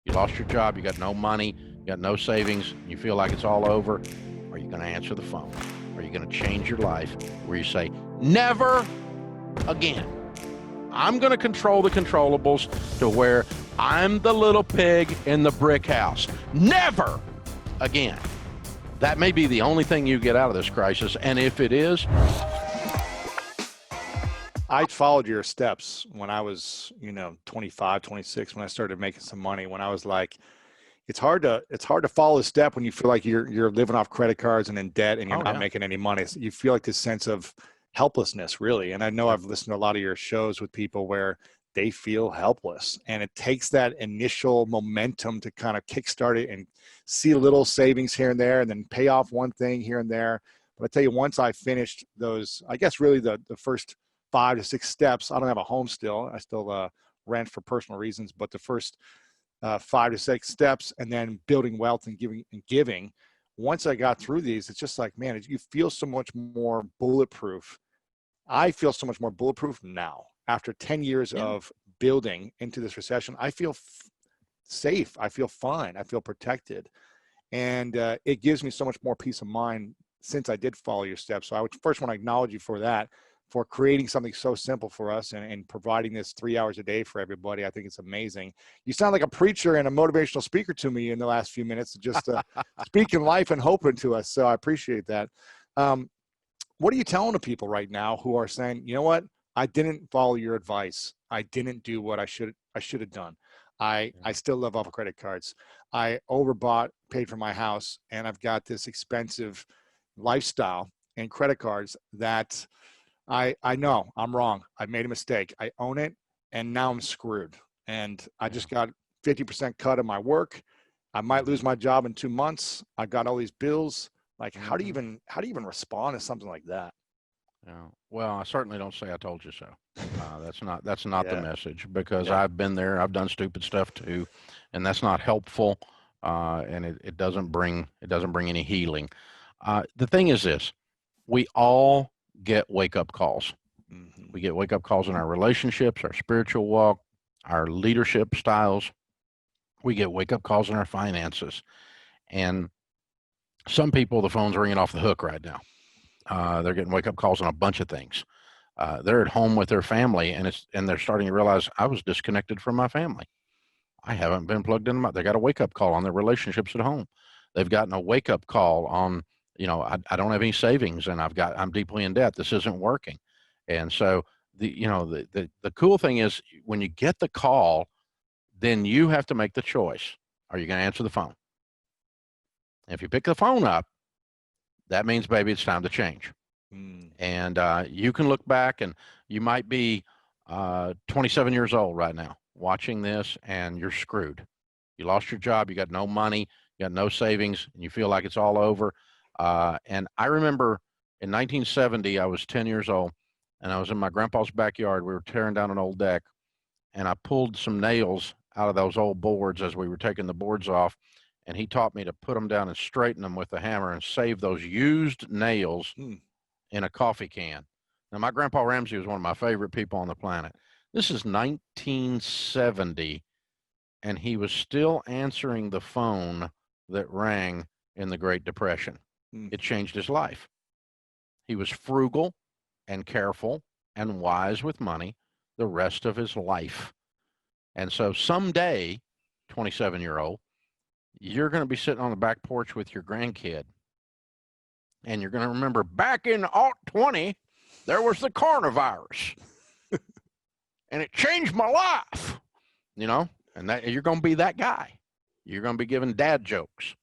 You lost your job, you got no money, you got no savings, and you feel like it's all over. Are you going to answer the phone? Are you going to change your life where you say, never again? I'm going to control the controllables to where I'm the little pig in the brick house. Never again. That may be the only thing you get out of this crisis. And if it is, I followed your steps when I was, 25, 26, when I started making some money, when I was like, it's hard to follow a step when you feel like you're living off credit cards and in debt and you're not making any money. So you feel like this sense of helplessness, really. And I know I've listened to a lot of your shows with people where they feel helpless, and it takes that initial momentum to kind of kickstart it and see little savings here and there and then pay off one thing here and there. But I tell you, once I finished those, I guess really the first 5 to 6 steps, I don't have a home still. I still rent for personal reasons, but the first 5 to 6 steps, and then building wealth and giving. Once I got through these, it's just like, man, you feel so much more bulletproof. I feel so much more bulletproof now. After 10 years of building into this recession, I feel safe. I feel fine. I feel protected. And it gives me so much more peace of mind since I did follow your steps. So I would first want to acknowledge you for that, for creating something so simple for us and providing this 3 hours a day for everybody. I think it's amazing. You sound like a preacher and a motivational speaker to me in the last few minutes, just speaking life and hope into us. So I appreciate that. What are you telling the people right now who are saying, you know what? I didn't follow your advice. I didn't do what I should have done. I still live off of credit cards. I overbought, paid for my house, and I've got this expensive lifestyle and credit cards that I know I'm wrong. I made a mistake. I own it, and now I'm screwed. And I just got 50% cut of my work. I might lose my job in 2 months. I got all these bills. Like, how do you even respond to something like that? Yeah. Well, I certainly don't say I told you so. That's not the message, because I've been there. I've done stupid stuff too, and that's not helpful. And it doesn't bring any healing. The thing is this: we all get wake-up calls. Mm-hmm. We get wake-up calls in our relationships, our spiritual walk, our leadership styles. We get wake-up calls in our finances. And some people, the phone's ringing off the hook right now. They're getting wake-up calls on a bunch of things. They're at home with their family, and they're starting to realize, I was disconnected from my family. I haven't been plugged in. They got a wake-up call on their relationships at home. They've gotten a wake-up call on, I don't have any savings, and I'm deeply in debt. This isn't working. And so the cool thing is, when you get the call, then you have to make the choice. Are you going to answer the phone? If you pick the phone up, that means, baby, it's time to change. And you can look back, and you might be 27 years old right now watching this, and you're screwed. You lost your job, you got no money, you got no savings, and you feel like it's all over. And I remember in 1970, I was 10 years old, and I was in my grandpa's backyard. We were tearing down an old deck, and I pulled some nails out of those old boards as we were taking the boards off. And he taught me to put them down and straighten them with the hammer and save those used nails in a coffee can. Now, my grandpa Ramsey was one of my favorite people on the planet. This is 1970, and he was still answering the phone that rang in the Great Depression. It changed his life. He was frugal and careful and wise with money the rest of his life. And so someday, 27-year-old, you're going to be sitting on the back porch with your grandkid, and you're going to remember, back in 2020, there was the coronavirus, and it changed my life, and that you're going to be that guy. You're going to be giving dad jokes,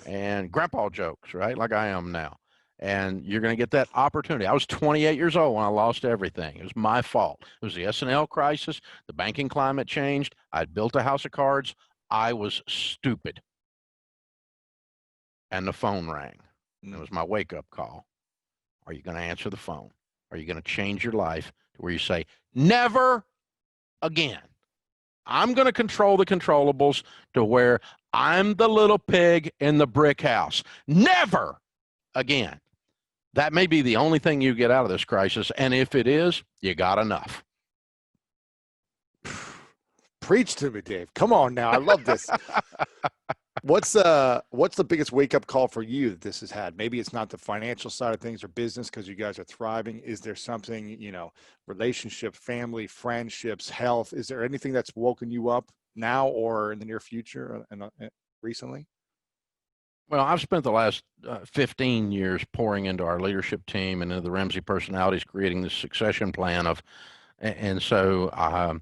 and grandpa jokes, right? Like I am now. And you're going to get that opportunity. I was 28 years old when I lost everything. It was my fault. It was the S&L crisis. The banking climate changed. I'd built a house of cards. I was stupid. And the phone rang. And it was my wake-up call. Are you going to answer the phone? Are you going to change your life to where you say, never again? I'm going to control the controllables to where I'm the little pig in the brick house. Never again. That may be the only thing you get out of this crisis. And if it is, you got enough. Preach to me, Dave. Come on now. I love this. What's the biggest wake up call for you that this has had? Maybe it's not the financial side of things or business because you guys are thriving. Is there something, relationship, family, friendships, health? Is there anything that's woken you up now or in the near future and recently? Well, I've spent the last 15 years pouring into our leadership team and into the Ramsey personalities, creating this succession plan and so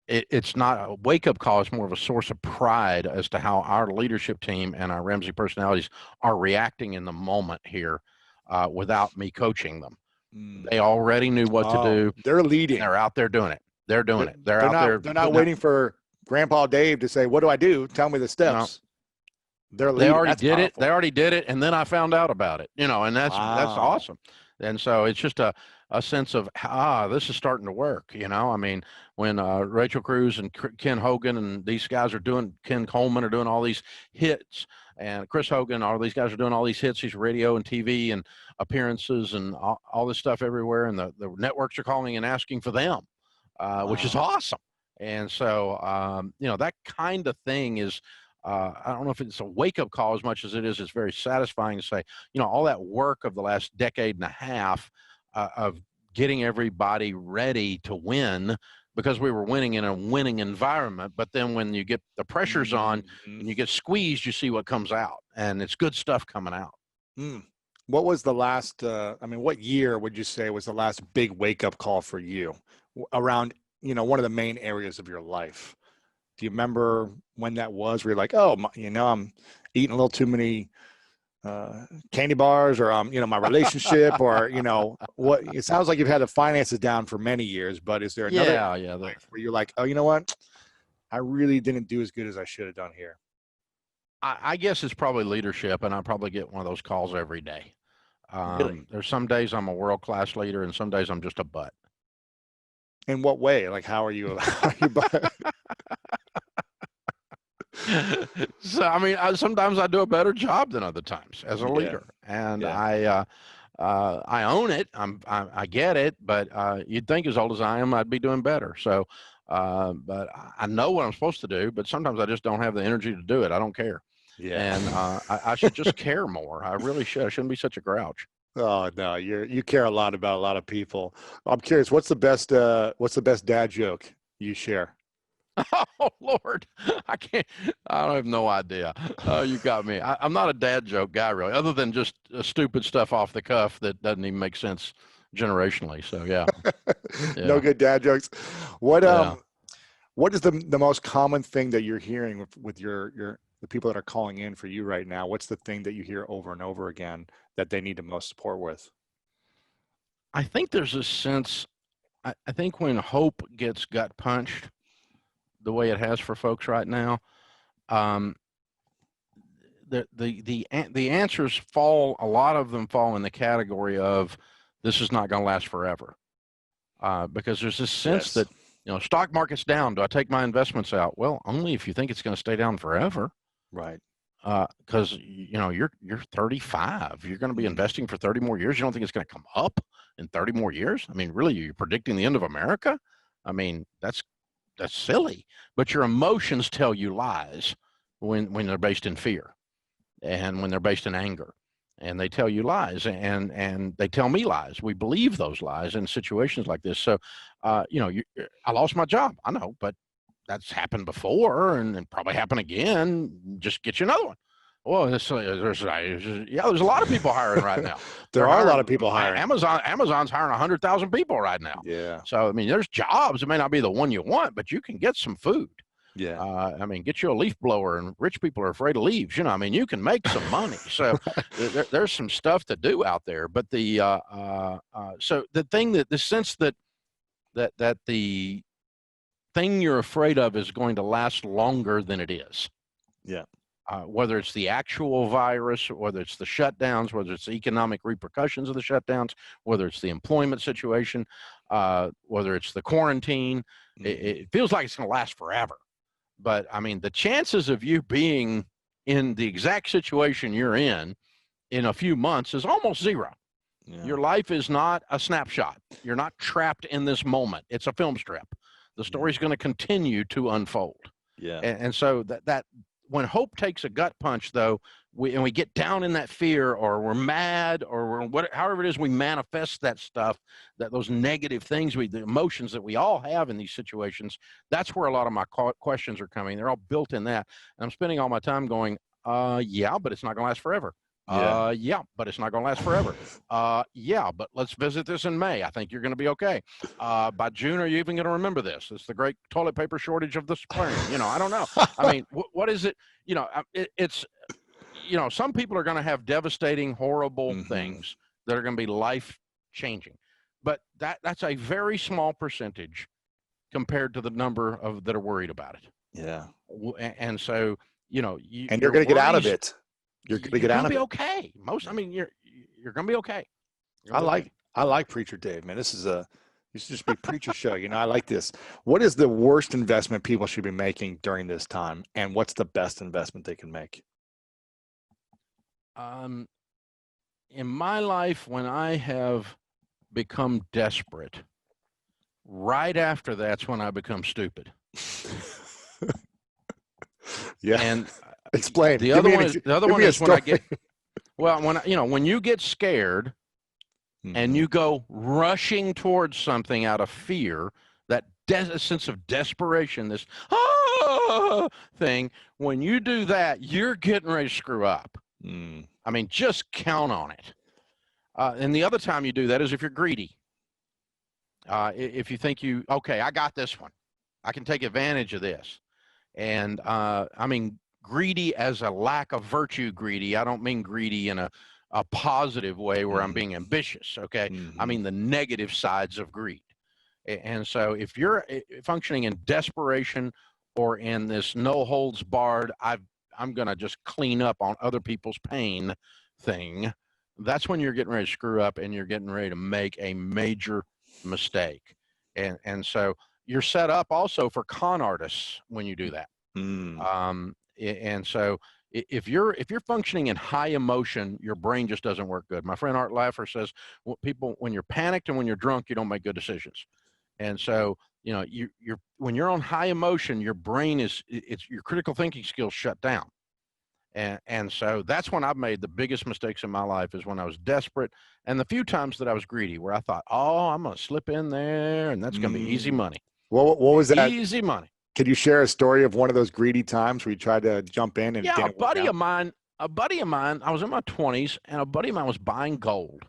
it's not a wake-up call. It's more of a source of pride as to how our leadership team and our Ramsey personalities are reacting in the moment here without me coaching them. They already knew what to do. They're leading. They're out there doing it. They're doing it. They're out there. They're not waiting for Grandpa Dave to say, what do I do? Tell me the steps. No. They already did it. They already did it. And then I found out about it, and that's awesome. And so it's just a sense of, this is starting to work. I mean, when Rachel Cruz and Ken Hogan and these guys are doing, Ken Coleman are doing all these hits, and Chris Hogan, all these guys are doing all these hits, these radio and TV and appearances and all this stuff everywhere. And the networks are calling and asking for them, which is awesome. And so, that kind of thing is, I don't know if it's a wake-up call as much as it is. It's very satisfying to say, all that work of the last decade and a half of getting everybody ready to win because we were winning in a winning environment. But then when you get the pressures on and you get squeezed, you see what comes out, and it's good stuff coming out. What was the last, what year would you say was the last big wake-up call for you around, one of the main areas of your life? Do you remember when that was? Where you're like, I'm eating a little too many candy bars, or my relationship, or what? It sounds like you've had the finances down for many years, but is there another where you're like, oh, you know what? I really didn't do as good as I should have done here. I guess it's probably leadership, and I probably get one of those calls every day. Really? There's some days I'm a world-class leader, and some days I'm just a butt. In what way? Like, how are you? So, sometimes I do a better job than other times as a leader, and I own it. I get it, but you'd think as old as I am, I'd be doing better. So, but I know what I'm supposed to do, but sometimes I just don't have the energy to do it. I don't care. Yeah. And I should just care more. I really should. I shouldn't be such a grouch. Oh no, you care a lot about a lot of people. I'm curious, what's the best dad joke you share? Oh Lord, I have no idea. You got me. I'm not a dad joke guy really, other than just stupid stuff off the cuff that doesn't even make sense generationally. So yeah. No good dad jokes. What is the most common thing that you're hearing with the people that are calling in for you right now? What's the thing that you hear over and over again that they need the most support with? I think there's a sense, I think when hope gets gut punched the way it has for folks right now, the answers fall, a lot of them fall in the category of this is not going to last forever. Because there's this sense that, stock market's down. Do I take my investments out? Well, only if you think it's going to stay down forever. Right. Because you're 35. You're going to be investing for 30 more years. You don't think it's going to come up in 30 more years? Really, you're predicting the end of America? That's silly. But your emotions tell you lies when they're based in fear and when they're based in anger. And they tell you lies, and they tell me lies. We believe those lies in situations like this. So, I lost my job. I know, but that's happened before and probably happen again. Just get you another one. Well, there's a lot of people hiring right now. There are a lot of people hiring. Amazon's hiring 100,000 people right now. Yeah. So, there's jobs. It may not be the one you want, but you can get some food. Yeah. Get you a leaf blower, and rich people are afraid of leaves. You can make some money. So there's some stuff to do out there. But so the thing the sense that the thing you're afraid of is going to last longer than it is. Yeah. Whether it's the actual virus, whether it's the shutdowns, whether it's the economic repercussions of the shutdowns, whether it's the employment situation, whether it's the quarantine, it feels like it's going to last forever. But the chances of you being in the exact situation you're in a few months is almost zero. Yeah. Your life is not a snapshot. You're not trapped in this moment. It's a film strip. The story's going to continue to unfold. Yeah. And so that when hope takes a gut punch, though, we get down in that fear, or we're mad, or however it is we manifest that stuff, those negative things, the emotions that we all have in these situations, that's where a lot of my questions are coming. They're all built in that. And I'm spending all my time going, yeah, but it's not going to last forever. Yeah, but it's not going to last forever. Yeah, but let's visit this in May. I think you're going to be okay. By June, are you even going to remember this? It's the great toilet paper shortage of the spring. I don't know. I mean, what is it? It's, some people are going to have devastating, horrible things that are going to be life changing, but that's a very small percentage compared to the number of that are worried about it. Yeah. And so, you're going to get out of it. You're going to get out of it. You're going to be okay. You're going to be okay. I like Preacher Dave, man. This should just be Preacher Show. I like this. What is the worst investment people should be making during this time, and what's the best investment they can make? In my life, when I have become desperate, right after that's when I become stupid. Yeah. And explain. The other one is when I get, when you get scared and you go rushing towards something out of fear, that sense of desperation, this thing, when you do that, you're getting ready to screw up. I mean, just count on it. And the other time you do that is if you're greedy. If you think okay, I got this one. I can take advantage of this. And I mean, greedy as a lack of virtue greedy. I don't mean greedy in a positive way where I'm being ambitious, okay? I mean the negative sides of greed. And so if you're functioning in desperation or in this no holds barred, I'm going to just clean up on other people's pain thing, that's when you're getting ready to screw up and you're getting ready to make a major mistake. And so you're set up also for con artists when you do that. And so if you're functioning in high emotion, your brain just doesn't work good. My friend Art Laffer says, when you're panicked and when you're drunk, you don't make good decisions. And so, when you're on high emotion, your brain your critical thinking skills shut down. And so that's when I've made the biggest mistakes in my life, is when I was desperate, and the few times that I was greedy, where I thought, I'm going to slip in there and that's going to be easy money. What was that? Easy money. Could you share a story of one of those greedy times where you tried to jump in and a buddy of mine, I was in my 20s, and a buddy of mine was buying gold.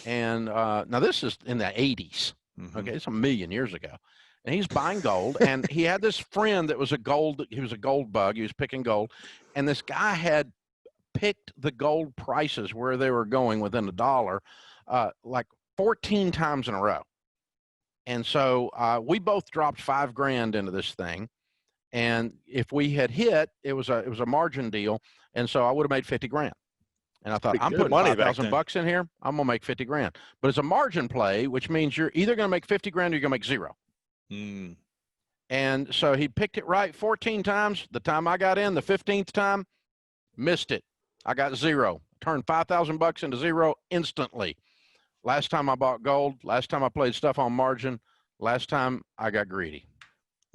And now this is in the 80s. Okay, it's a million years ago. And he's buying gold, and he had this friend that was he was a gold bug. He was picking gold, and this guy had picked the gold prices where they were going within $1, like 14 times in a row. And so we both dropped $5,000 into this thing, and if we had hit, it was a margin deal, and so I would have made $50,000. And I thought, I'm putting $5,000 in here, I'm gonna make $50,000. But it's a margin play, which means you're either gonna make $50,000 or you're gonna make zero. And so he picked it right 14 times. The time I got in, the 15th time, missed it. I got zero. Turned $5,000 into zero instantly. Last time I bought gold, last time I played stuff on margin, last time I got greedy.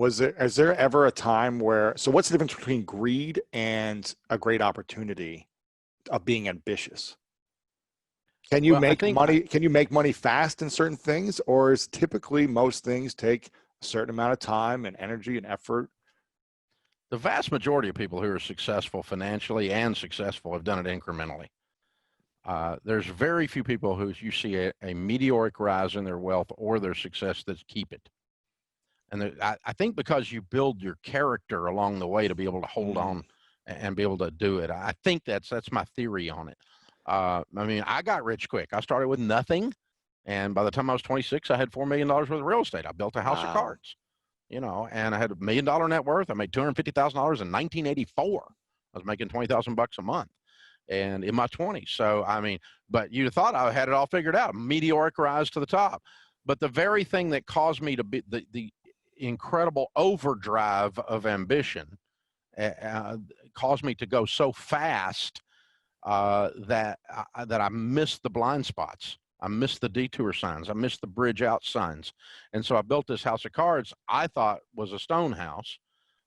Is there ever a time so what's the difference between greed and a great opportunity of being ambitious? Can you make money fast in certain things, or is typically most things take a certain amount of time and energy and effort? The vast majority of people who are successful financially and successful have done it incrementally. There's very few people who you see a meteoric rise in their wealth or their success that keep it. And I think because you build your character along the way to be able to hold on and be able to do it. I think that's my theory on it. I mean, I got rich quick. I started with nothing, and by the time I was 26, I had $4 million worth of real estate. I built a house of cards, and I had $1 million net worth. I made $250,000 in 1984. I was making $20,000 a month, and in my 20s. So I mean, but you'd have thought I had it all figured out. Meteoric rise to the top. But the very thing that caused me to be the incredible overdrive of ambition caused me to go so fast that I missed the blind spots. I missed the detour signs. I missed the bridge out signs. And so I built this house of cards I thought was a stone house,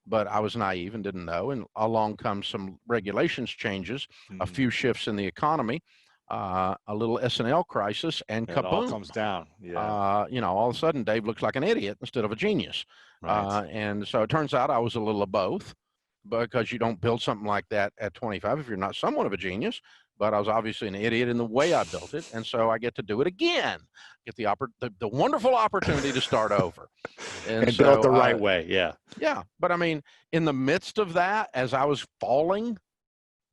but I was naive and didn't know. And along comes some regulations changes, a few shifts in the economy, a little S&L crisis, and It all kaboom. comes down. Yeah. You know, all of a sudden Dave looks like an idiot instead of a genius. Right. And so it turns out I was a little of both, because you don't build something like that at 25 if you're not somewhat of a genius. But I was obviously an idiot in the way I built it, and so I get to do it again. Get the wonderful opportunity to start over, And build it the right way. Yeah. Yeah, but I mean, in the midst of that, as I was falling,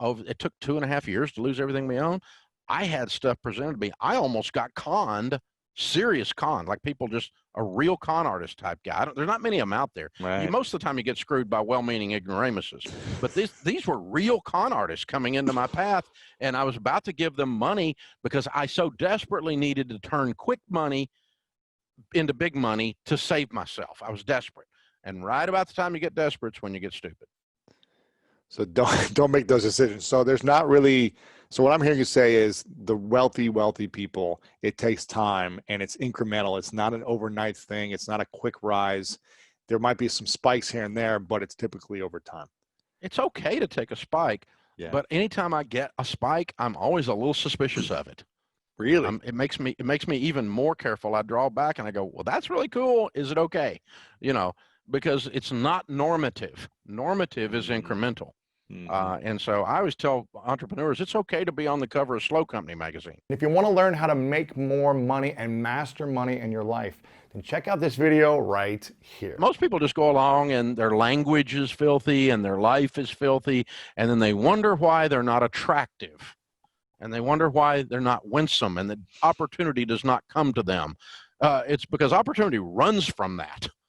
it took 2.5 years to lose everything we own. I had stuff presented to me. I almost got conned, serious con, like people just a real con artist type guy. There's not many of them out there. Right. Most of the time you get screwed by well-meaning ignoramuses. But these were real con artists coming into my path, and I was about to give them money because I so desperately needed to turn quick money into big money to save myself. I was desperate. And right about the time you get desperate is when you get stupid. So don't make those decisions. So there's not really, so what I'm hearing you say is the wealthy people, it takes time and it's incremental. It's not an overnight thing. It's not a quick rise. There might be some spikes here and there, but it's typically over time. It's okay to take a spike, but anytime I get a spike, I'm always a little suspicious of it. Really? It makes me even more careful. I draw back and I go, well, that's really cool. Is it okay? You know, because it's not normative. Normative is incremental. And so I always tell entrepreneurs, it's okay to be on the cover of Slow Company magazine. If you want to learn how to make more money and master money in your life, then check out this video right here. Most people just go along and their language is filthy and their life is filthy, and then they wonder why they're not attractive. And they wonder why they're not winsome and the opportunity does not come to them. It's because opportunity runs from that.